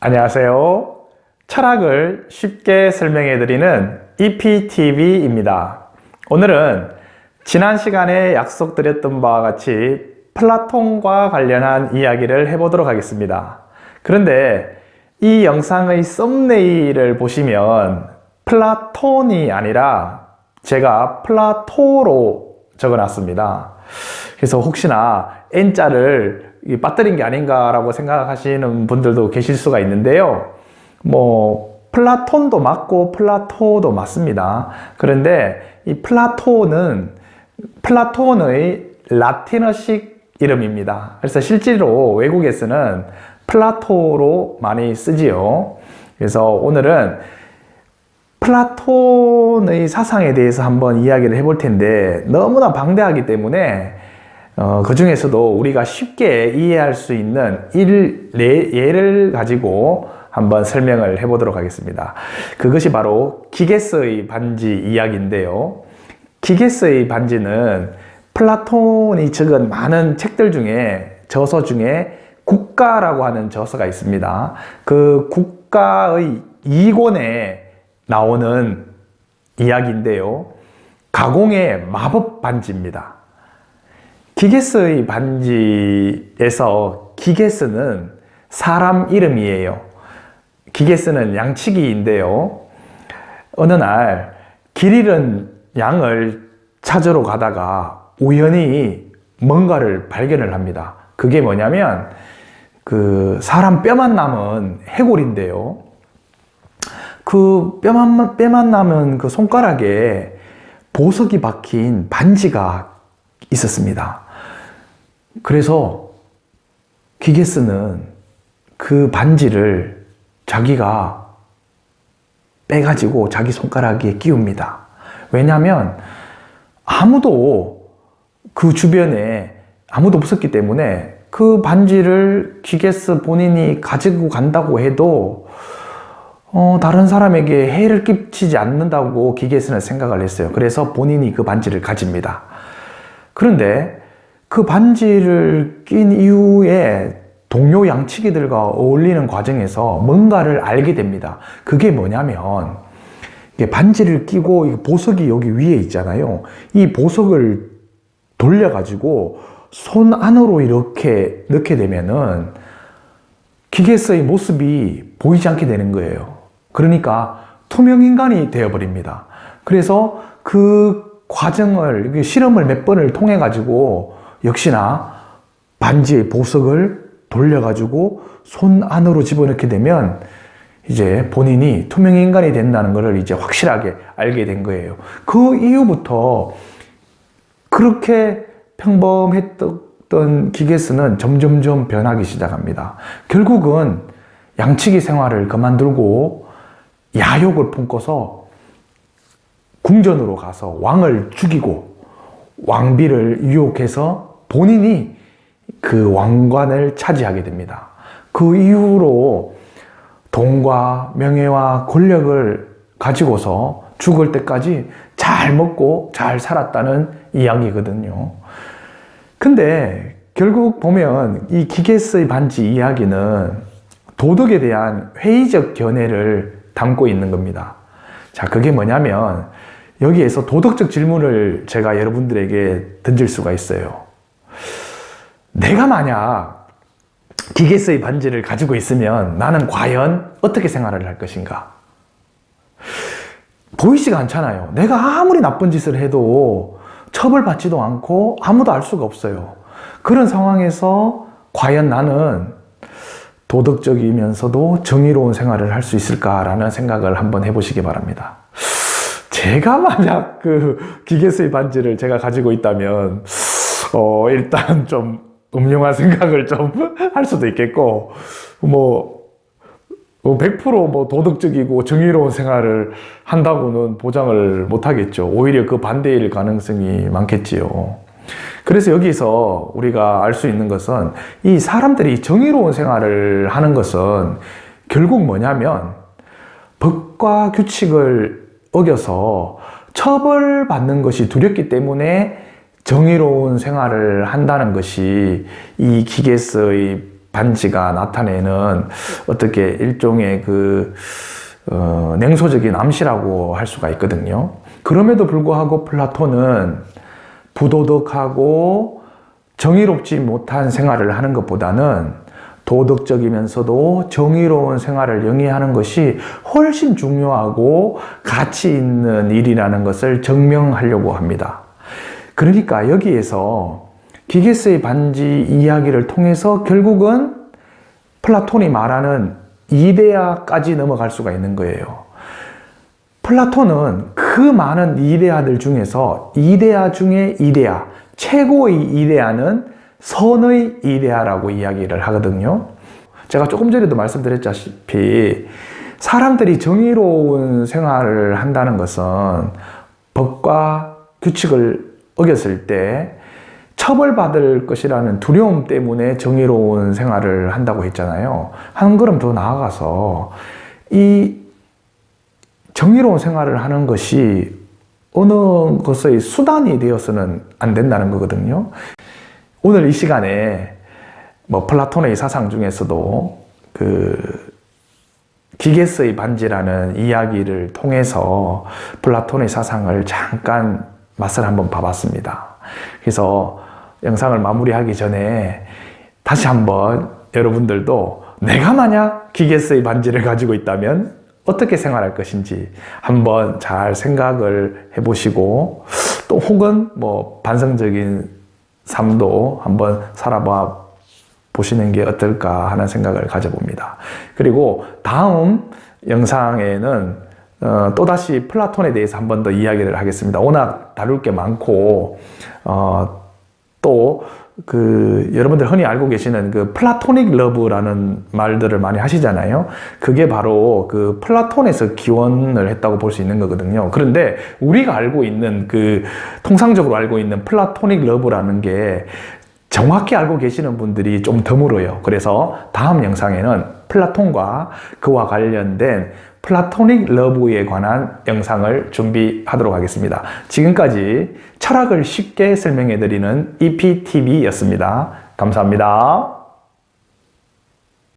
안녕하세요. 철학을 쉽게 설명해 드리는 EPTV입니다. 오늘은 지난 시간에 약속드렸던 바와 같이 플라톤과 관련한 이야기를 해보도록 하겠습니다. 그런데 이 영상의 썸네일을 보시면 플라톤이 아니라 제가 플라토로 적어놨습니다. 그래서 혹시나 N자를 빠뜨린 게 아닌가라고 생각하시는 분들도 계실 수가 있는데요. 플라톤도 맞고 플라토도 맞습니다. 그런데 이 플라톤은 플라톤의 라틴어식 이름입니다. 그래서 실제로 외국에서는 플라토로 많이 쓰지요. 그래서 오늘은 플라톤의 사상에 대해서 한번 이야기를 해볼 텐데 너무나 방대하기 때문에 그 중에서도 우리가 쉽게 이해할 수 있는 예를 가지고 한번 설명을 해보도록 하겠습니다. 그것이 바로 기게스의 반지 이야기인데요. 기게스의 반지는 플라톤이 적은 많은 책들 중에 저서 중에 국가라고 하는 저서가 있습니다. 그 국가의 2권에 나오는 이야기인데요. 가공의 마법 반지입니다. 기게스의 반지에서 기게스는 사람 이름이에요. 기게스는 양치기인데요. 어느 날 길 잃은 양을 찾으러 가다가 우연히 뭔가를 발견을 합니다. 그게 뭐냐면 그 사람 뼈만 남은 해골인데요. 그 뼈만 남은 그 손가락에 보석이 박힌 반지가 있었습니다. 그래서 기게스는 그 반지를 자기가 빼가지고 자기 손가락에 끼웁니다. 왜냐하면 그 주변에 아무도 없었기 때문에 그 반지를 기게스 본인이 가지고 간다고 해도 다른 사람에게 해를 끼치지 않는다고 기게스는 생각을 했어요. 그래서 본인이 그 반지를 가집니다. 그런데 그 반지를 낀 이후에 동료 양치기들과 어울리는 과정에서 뭔가를 알게 됩니다. 그게 뭐냐면 반지를 끼고 보석이 여기 위에 있잖아요. 이 보석을 돌려가지고 손 안으로 이렇게 넣게 되면은 기게스의 모습이 보이지 않게 되는 거예요. 그러니까 투명인간이 되어버립니다. 그래서 그 과정을, 실험을 몇 번을 통해 가지고 역시나 반지의 보석을 돌려가지고 손 안으로 집어넣게 되면 이제 본인이 투명인간이 된다는 것을 이제 확실하게 알게 된 거예요. 그 이후부터 그렇게 평범했던 기게스는 점점점 변하기 시작합니다. 결국은 양치기 생활을 그만두고 야욕을 품고서 궁전으로 가서 왕을 죽이고 왕비를 유혹해서 본인이 그 왕관을 차지하게 됩니다. 그 이후로 돈과 명예와 권력을 가지고서 죽을 때까지 잘 먹고 잘 살았다는 이야기거든요. 근데 결국 보면 이 기게스의 반지 이야기는 도덕에 대한 회의적 견해를 담고 있는 겁니다. 자, 그게 뭐냐면 여기에서 도덕적 질문을 제가 여러분들에게 던질 수가 있어요. 내가 만약 기게스의 반지를 가지고 있으면 나는 과연 어떻게 생활을 할 것인가? 보이지가 않잖아요. 내가 아무리 나쁜 짓을 해도 처벌받지도 않고 아무도 알 수가 없어요. 그런 상황에서 과연 나는 도덕적이면서도 정의로운 생활을 할 수 있을까라는 생각을 한번 해보시기 바랍니다. 제가 만약 그 기게스의 반지를 제가 가지고 있다면 일단 좀 음흉한 생각을 좀 할 수도 있겠고 100% 도덕적이고 정의로운 생활을 한다고는 보장을 못 하겠죠. 오히려 그 반대일 가능성이 많겠지요. 그래서 여기서 우리가 알 수 있는 것은 이 사람들이 정의로운 생활을 하는 것은 결국 뭐냐면 법과 규칙을 어겨서 처벌받는 것이 두렵기 때문에 정의로운 생활을 한다는 것이 이 기게스의 반지가 나타내는 어떻게 일종의 냉소적인 암시라고 할 수가 있거든요. 그럼에도 불구하고 플라톤은 부도덕하고 정의롭지 못한 생활을 하는 것보다는 도덕적이면서도 정의로운 생활을 영위하는 것이 훨씬 중요하고 가치 있는 일이라는 것을 증명하려고 합니다. 그러니까 여기에서 기게스의 반지 이야기를 통해서 결국은 플라톤이 말하는 이데아까지 넘어갈 수가 있는 거예요. 플라톤은 그 많은 이데아들 중에서 이데아 중에 이데아, 최고의 이데아는 선의 이데아라고 이야기를 하거든요. 제가 조금 전에도 말씀드렸다시피 사람들이 정의로운 생활을 한다는 것은 법과 규칙을 어겼을 때 처벌받을 것이라는 두려움 때문에 정의로운 생활을 한다고 했잖아요. 한 걸음 더 나아가서 이 정의로운 생활을 하는 것이 어느 것의 수단이 되어서는 안 된다는 거거든요. 오늘 이 시간에 플라톤의 사상 중에서도 기게스의 반지라는 이야기를 통해서 플라톤의 사상을 잠깐 맛을 한번 봐봤습니다. 그래서 영상을 마무리하기 전에 다시 한번 여러분들도 내가 만약 기게스의 반지를 가지고 있다면 어떻게 생활할 것인지 한번 잘 생각을 해보시고 또 혹은 반성적인 삶도 한번 살아봐 보시는 게 어떨까 하는 생각을 가져봅니다. 그리고 다음 영상에는 또다시 플라톤에 대해서 한 번 더 이야기를 하겠습니다. 워낙 다룰 게 많고 또 여러분들 흔히 알고 계시는 플라토닉 러브라는 말들을 많이 하시잖아요. 그게 바로 플라톤에서 기원을 했다고 볼 수 있는 거거든요. 그런데 우리가 알고 있는 통상적으로 알고 있는 플라토닉 러브라는 게 정확히 알고 계시는 분들이 좀 드물어요. 그래서 다음 영상에는 플라톤과 그와 관련된 플라토닉 러브에 관한 영상을 준비하도록 하겠습니다. 지금까지 철학을 쉽게 설명해드리는 EPTV였습니다. 감사합니다.